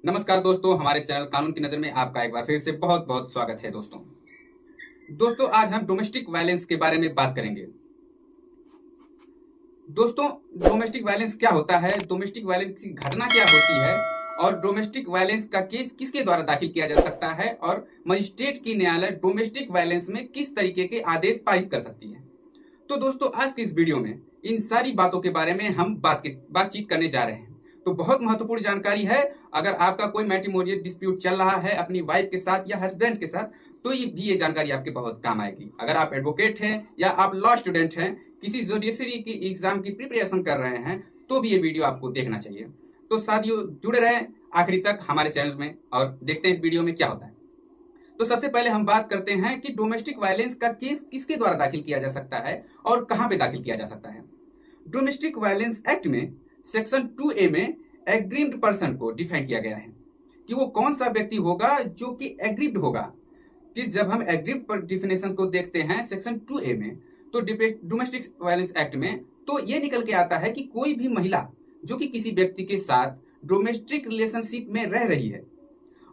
नमस्कार दोस्तों, हमारे चैनल कानून की नजर में आपका एक बार फिर से बहुत बहुत स्वागत है। दोस्तों आज हम डोमेस्टिक वायलेंस के बारे में बात करेंगे। दोस्तों, डोमेस्टिक वायलेंस क्या होता है, डोमेस्टिक वायलेंस की घटना क्या होती है और डोमेस्टिक वायलेंस का केस किसके द्वारा दाखिल किया जा सकता है और मजिस्ट्रेट की न्यायालय डोमेस्टिक वायलेंस में किस तरीके के आदेश पारित कर सकती है। तो दोस्तों आज की इस वीडियो में इन सारी बातों के बारे में हम बातचीत करने जा रहे हैं। तो बहुत महत्वपूर्ण जानकारी है। अगर आपका कोई मैट्रिमोनियल डिस्प्यूट चल रहा है अपनी वाइफ के साथ या हस्बैंड के साथ, तो ये जानकारी आपके बहुत काम आएगी। अगर आप एडवोकेट हैं या आप लॉ स्टूडेंट हैं, किसी जुडिशरी की एग्जाम की प्रिपरेशन कर रहे हैं, तो भी ये वीडियो आपको देखना चाहिए। तो साथियों जुड़े रहें आखिरी तक हमारे चैनल में और देखते हैं इस वीडियो में क्या होता है। तो सबसे पहले हम बात करते हैं कि डोमेस्टिक वायलेंस का केस किसके द्वारा दाखिल किया जा सकता है और कहां पे दाखिल किया जा सकता है। डोमेस्टिक वायलेंस एक्ट में सेक्शन 2A में एग्रीव्ड पर्सन को डिफाइन किया गया है कि वो कौन सा व्यक्ति होगा जो कि एग्रीव्ड होगा। कि जब हम एग्रीव्ड पर डिफिनेशन को देखते हैं सेक्शन 2A में, तो डोमेस्टिक वायलेंस एक्ट में तो ये निकल के आता है कि कोई भी महिला जो कि किसी व्यक्ति के साथ डोमेस्टिक रिलेशनशिप में रह रही है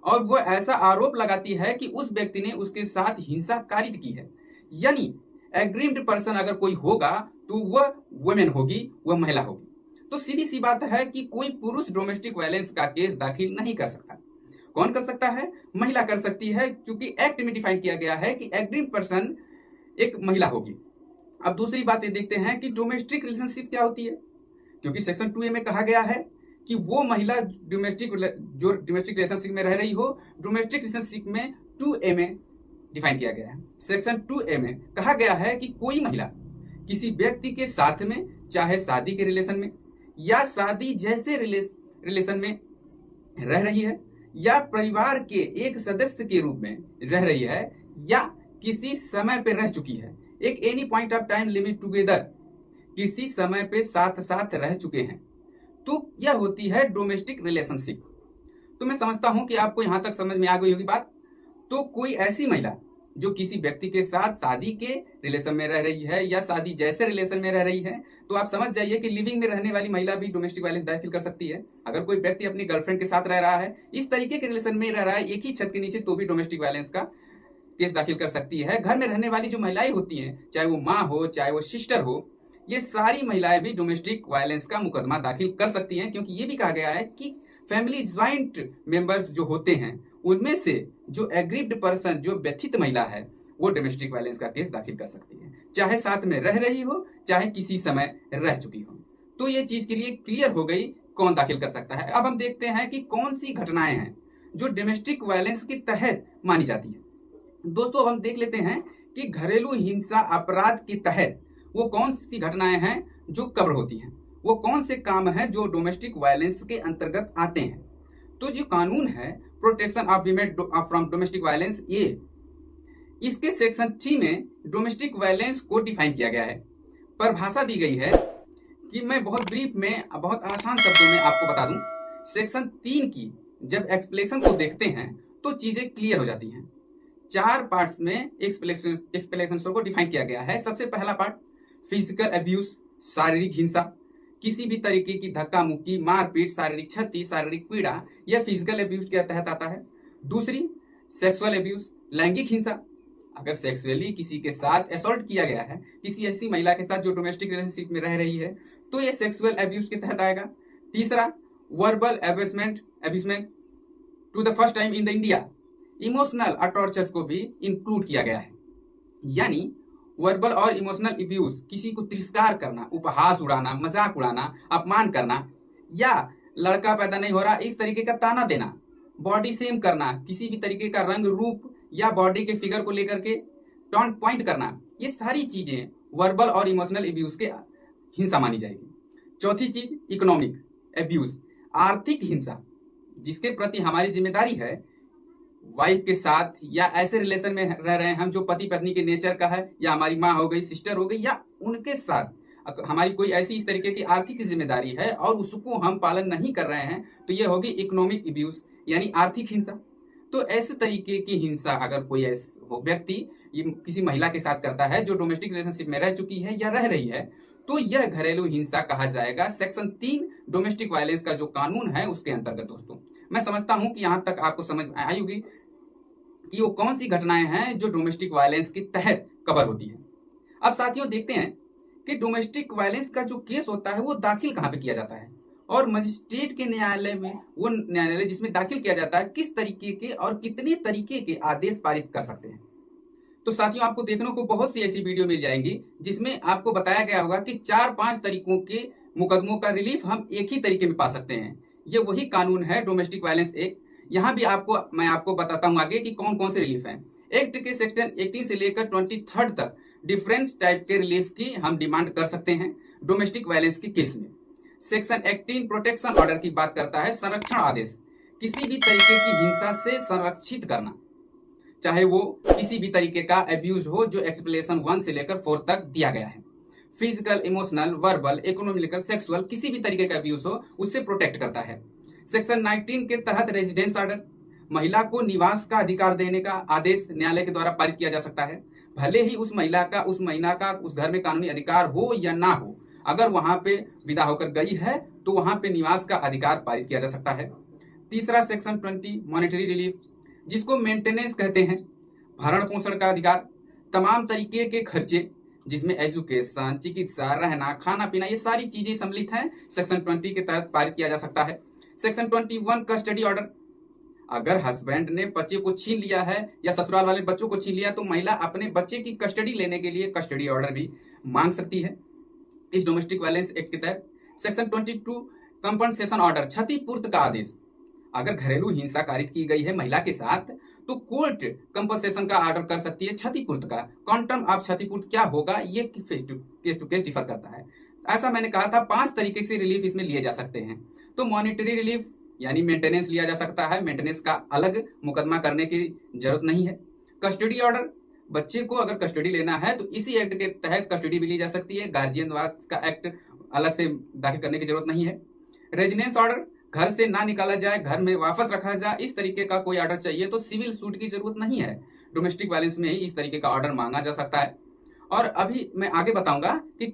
और वो ऐसा आरोप लगाती है कि उस व्यक्ति ने उसके साथ हिंसा कारित की है, यानी एग्रीव्ड पर्सन अगर कोई होगा तो वह वुमेन होगी, वह महिला होगी। तो सीधी सी बात है कि कोई पुरुष डोमेस्टिक वायलेंस का केस दाखिल नहीं कर सकता। कौन कर सकता है? महिला कर सकती है, क्योंकि एक्ट में डिफाइन किया गया है कि एग्रीव्ड पर्सन एक महिला होगी। अब दूसरी बात ये देखते हैं कि डोमेस्टिक रिलेशनशिप क्या होती है, क्योंकि सेक्शन 2A में कहा गया है कि वो महिला जो डोमेस्टिक रिलेशनशिप में रह रही हो, डोमेस्टिक रिलेशनशिप में 2A में डिफाइन किया गया है। सेक्शन 2A में कहा गया है कि कोई महिला किसी व्यक्ति के साथ में, चाहे शादी के रिलेशन में या शादी जैसे रिलेशन में रह रही है, या परिवार के एक सदस्य के रूप में रह रही है, या किसी समय पे रह चुकी है, एक any point of time limit together, किसी समय पे साथ साथ रह चुके हैं, तो यह होती है डोमेस्टिक रिलेशनशिप। तो मैं समझता हूं कि आपको यहां तक समझ में आ गई होगी बात। तो कोई ऐसी महिला जो किसी व्यक्ति के साथ शादी के रिलेशन में रह रही है या शादी जैसे रिलेशन में रह रही है, तो आप समझ जाइए कि लिविंग में रहने वाली महिला भी डोमेस्टिक वायलेंस दाखिल कर सकती है। अगर कोई व्यक्ति अपनी गर्लफ्रेंड के साथ रह रहा है, इस तरीके के रिलेशन में रह रहा है एक ही छत के नीचे, तो भी डोमेस्टिक वायलेंस का केस दाखिल कर सकती है। घर में रहने वाली जो महिलाएं होती हैं, चाहे वो माँ हो चाहे वो सिस्टर हो, ये सारी महिलाएं भी डोमेस्टिक वायलेंस का मुकदमा दाखिल कर सकती हैं, क्योंकि ये भी कहा गया है कि फैमिली ज्वाइंट मेंबर्स जो होते हैं उनमें से जो एग्रीव्ड पर्सन, जो व्यथित महिला है, वो डोमेस्टिक वायलेंस का केस दाखिल कर सकती है, चाहे साथ में रह रही हो चाहे किसी समय रह चुकी हो। तो ये चीज के लिए क्लियर हो गई कौन दाखिल कर सकता है। अब हम देखते हैं कि कौन सी घटनाएं हैं जो डोमेस्टिक वायलेंस के तहत मानी जाती है। दोस्तों अब हम देख लेते हैं कि घरेलू हिंसा अपराध के तहत वो कौन सी घटनाएं हैं जो कवर होती हैं, वो कौन से काम हैं जो डोमेस्टिक वायलेंस के अंतर्गत आते हैं। तो जो कानून है protection of women from domestic violence, ये इसके सेक्शन 3 में डोमेस्टिक वायलेंस को डिफाइन किया गया है, परिभाषा दी गई है कि मैं बहुत ब्रीफ में, बहुत आसान शब्दों में आपको बता दूं। सेक्शन 3 की जब एक्सप्लेनेशन को देखते हैं तो चीजें क्लियर हो जाती हैं। 4 पार्ट्स में एक्सप्लेनेशन को डिफाइन किया गया है। सबसे पहला पार्ट फिजिकल अब्यूज, शारीरिक हिंसा, किसी भी तरीके की धक्का मुक्की, मारपीट, शारीरिक क्षति, शारीरिक पीड़ा, यह फिजिकल अब्यूज के तहत आता है। दूसरी सेक्सुअल अब्यूज, लैंगिक हिंसा, अगर सेक्सुअली किसी के साथ असॉल्ट किया गया है, किसी ऐसी महिला के साथ जो डोमेस्टिक रिलेशनशिप में रह रही है, तो ये सेक्सुअल अब्यूज के तहत आएगा। तीसरा verbal abusement to the first time in the India, emotional tortures को भी इंक्लूड किया गया है, यानी वर्बल और इमोशनल अब्यूज, किसी को तिरस्कार करना, उपहास उड़ाना, मजाक उड़ाना, अपमान करना, या लड़का पैदा नहीं हो रहा इस तरीके का ताना देना, बॉडी शेम करना, किसी भी तरीके का रंग रूप या बॉडी के फिगर को लेकर के टॉन्ट पॉइंट करना, ये सारी चीजें वर्बल और इमोशनल अब्यूज के हिंसा मानी जाएगी। चौथी चीज इकोनॉमिक अब्यूज, आर्थिक हिंसा, जिसके प्रति हमारी जिम्मेदारी है, वाइफ के साथ या ऐसे रिलेशन में रह रहे हैं हम जो पति पत्नी के नेचर का है, या हमारी माँ हो गई, सिस्टर हो गई, या उनके साथ हमारी कोई ऐसी इस तरीके की आर्थिक जिम्मेदारी है और उसको हम पालन नहीं कर रहे हैं, तो ये होगी इकोनॉमिक अब्यूज, यानी आर्थिक हिंसा। तो ऐसे तरीके की हिंसा अगर कोई व्यक्ति किसी महिला के साथ करता है जो डोमेस्टिक रिलेशनशिप में रह चुकी है या रह रही है, तो यह घरेलू हिंसा कहा जाएगा सेक्शन 3 डोमेस्टिक वायलेंस का जो कानून है उसके अंतर्गत। दोस्तों मैं समझता हूं कि यहां तक आपको समझ आई होगी कि वो कौन सी घटनाएं हैं जो डोमेस्टिक वायलेंस के तहत कवर होती है। अब साथियों देखते हैं कि डोमेस्टिक वायलेंस का जो केस होता है वो दाखिल कहाँ पे किया जाता है, और मजिस्ट्रेट के न्यायालय में, वो न्यायालय जिसमें दाखिल किया जाता है, किस तरीके के और कितने तरीके के आदेश पारित कर सकते हैं। तो साथियों आपको देखने को बहुत सी ऐसी वीडियो मिल जाएंगी जिसमें आपको बताया गया होगा कि 4-5 तरीकों के मुकदमों का रिलीफ हम एक ही तरीके में पा सकते हैं। ये वही कानून है डोमेस्टिक वायलेंस एक्ट। यहाँ भी मैं आपको बताता हूँ आगे कि कौन कौन से रिलीफ हैं। एक्ट के सेक्शन 18 से लेकर 23 तक डिफरेंस टाइप के रिलीफ की हम डिमांड कर सकते हैं डोमेस्टिक वायलेंस के केस में। सेक्शन 18 प्रोटेक्शन ऑर्डर की बात करता है संरक्षण आदेश, किसी भी तरीके की हिंसा से संरक्षित करना, चाहे वो किसी भी तरीके का अब्यूज हो जो एक्सप्लेनेशन 1 से लेकर 4 तक दिया गया है। Physical, emotional, verbal, economical, sexual, किसी भी तरीके का अब्यूज हो उससे प्रोटेक्ट करता है। सेक्शन 19 के तहत रेजिडेंस ऑर्डर, महिला को निवास का अधिकार देने का आदेश न्यायालय के द्वारा पारित किया जा सकता है, भले ही उस महिला का उस घर में कानूनी अधिकार हो या ना हो। अगर वहां पे विदा होकर गई है तो वहां पे निवास का अधिकार पारित किया जा सकता है। तीसरा सेक्शन 20 मॉनेटरी रिलीफ, जिसको मेंटेनेंस कहते हैं, भरण पोषण का अधिकार, तमाम तरीके के खर्चे जिसमें एजुकेशन, चिकित्सा, रहना, खाना पीना, ये सारी चीजें सम्मिलित हैं, सेक्शन 20 के तहत पारित किया जा सकता है। सेक्शन 21 कस्टडी ऑर्डर, अगर हस्बैंड ने बच्चे को छीन लिया है या ससुराल वाले बच्चों को छीन लिया तो महिला अपने बच्चे की कस्टडी लेने के लिए कस्टडी ऑर्डर भी मांग सकती है इस डोमेस्टिक वायलेंस एक्ट के तहत। सेक्शन 22 कंपनसेशन ऑर्डर, क्षतिपूर्ति का आदेश, अगर घरेलू हिंसा कारित की गई है महिला के साथ तो कोर्ट कंपनसेशन का ऑर्डर कर सकती है क्षतिपूर्ति का। क्वांटम ऑफ क्षतिपूर्ति क्या होगा ये केस टू केस डिफर करता है। ऐसा मैंने कहा था 5 तरीके से रिलीफ इसमें लिए जा सकते हैं। तो मॉनिटरी रिलीफ यानी मेंटेनेंस लिया जा सकता है, मेंटेनेंस का अलग मुकदमा करने की जरूरत नहीं है। कस्टडी ऑर्डर, बच्चे को अगर कस्टडी लेना है तो इसी एक्ट के तहत कस्टडी भी ली जा सकती है, गार्जियन वास का एक्ट अलग से दाखिल करने की जरूरत नहीं है। रेजिडेंस ऑर्डर, घर से ना निकाला जाए, घर में वापस रखा जाए, इस तरीके का कोई ऑर्डर चाहिए तो सिविल सूट की जरूरत नहीं है, डोमेस्टिक वायलेंस में ही इस तरीके का ऑर्डर मांगा जा सकता है। और अभी मैं आगे बताऊंगा कि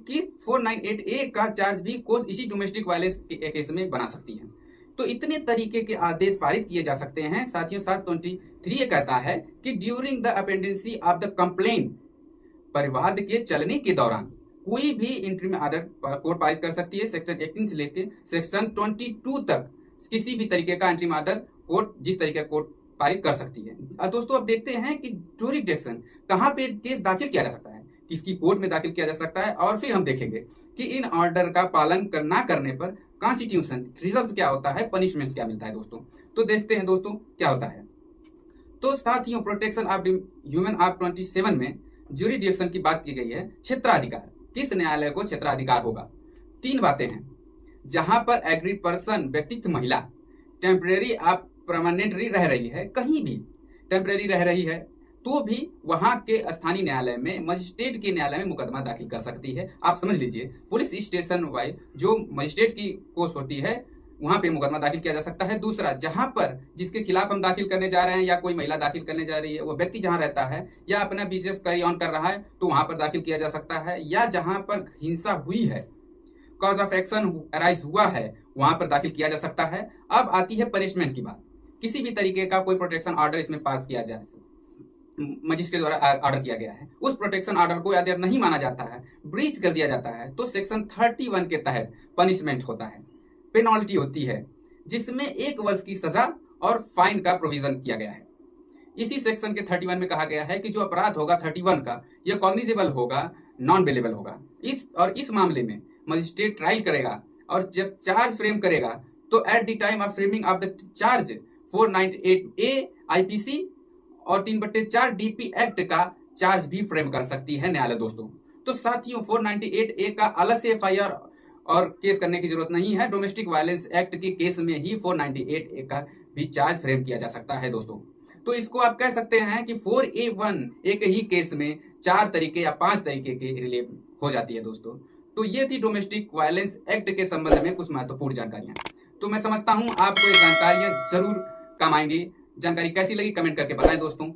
498A का चार्ज भी कोर्ट इसी डोमेस्टिक वायलेंस के केस में बना सकती है। तो इतने तरीके के आदेश पारित किए जा सकते हैं। साथियों 723 ये कहता है कि during the pendency of the complaint, परिवाद के चलने के दौरान कोई भी इंटरिम ऑर्डर कोर्ट पारित कर सकती है। सेक्शन 18 से लेकर सेक्शन 22 तक किसी भी तरीके का इंटरिम ऑर्डर कोर्ट जिस तरीके का कोर्ट पारित कर सकती है। दोस्तों अब देखते हैं कि जुरिडिक्शन कहाँ पे केस दाखिल किया जा सकता है, किसकी कोर्ट में दाखिल किया जा सकता है, और फिर हम देखेंगे कि इन ऑर्डर का पालन ना करने पर कॉन्स्टिट्यूशन रिजल्ट क्या होता है, पनिशमेंट क्या मिलता है। दोस्तों तो देखते हैं दोस्तों क्या होता है। तो साथियों प्रोटेक्शन ऑफ ह्यूमन एक्ट 27 में जुरिडिक्शन की बात की गई है। क्षेत्राधिकार, किस न्यायालय को क्षेत्राधिकार होगा। 3 बातें हैं, जहां पर एग्रीड पर्सन व्यक्तित्व महिला टेम्परेरी आप परमानेंटली रह रही है, कहीं भी टेम्परेरी रह रही है तो भी वहां के स्थानीय न्यायालय में, मजिस्ट्रेट के न्यायालय में मुकदमा दाखिल कर सकती है। आप समझ लीजिए पुलिस स्टेशन वाइज जो मजिस्ट्रेट की पोस्ट होती है वहां पे मुकदमा दाखिल किया जा सकता है। दूसरा, जहां पर जिसके खिलाफ हम दाखिल करने जा रहे हैं या कोई महिला दाखिल करने जा रही है वो व्यक्ति जहां रहता है या अपना बिजनेस कैरी ऑन कर रहा है तो वहां पर दाखिल किया जा सकता है, या जहां पर हिंसा हुई है, कॉज ऑफ एक्शन अराइज हुआ है, वहां पर दाखिल किया जा सकता है। अब आती है पनिशमेंट की बात। किसी भी तरीके का कोई प्रोटेक्शन ऑर्डर इसमें पास किया जाए, मजिस्ट्रेट द्वारा ऑर्डर किया गया है, उस प्रोटेक्शन ऑर्डर को यदि नहीं माना जाता है, ब्रीच कर दिया जाता है, तो सेक्शन 31 के तहत पनिशमेंट होता है, पेनल्टी होती है, जिसमें 1 वर्ष की सजा और फाइन का प्रोविजन किया गया है। इसी सेक्शन के 31 में कहा गया है कि जो अपराध होगा 31 का, यह कॉग्निजेबल होगा, नॉन बेलेबल होगा। इस मामले में मजिस्ट्रेट ट्रायल करेगा और जब चार्ज फ्रेम करेगा तो at the time of framing of the charge 498A IPC और 3/4 DP एक्ट का चार्ज भी फ्रेम कर सकती है न्यायालय। दोस्तों तो साथियों 498A का अलग से FIR और केस करने की जरूरत नहीं है, डोमेस्टिक वायलेंस एक्ट के केस में ही 498A का भी चार्ज फ्रेम किया जा सकता है। दोस्तों तो इसको आप कह सकते हैं कि 4A1 एक ही केस में 4 तरीके या 5 तरीके के रिलीफ हो जाती है। दोस्तों तो ये थी डोमेस्टिक वायलेंस एक्ट के संबंध में कुछ महत्वपूर्ण जानकारियां। तो मैं समझता हूं आपको ये जानकारियां जरूर काम आएंगी। जानकारी कैसी लगी कमेंट करके बताएं दोस्तों।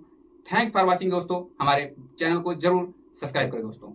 थैंक्स फॉर वॉचिंग दोस्तों, हमारे चैनल को जरूर सब्सक्राइब करें दोस्तों।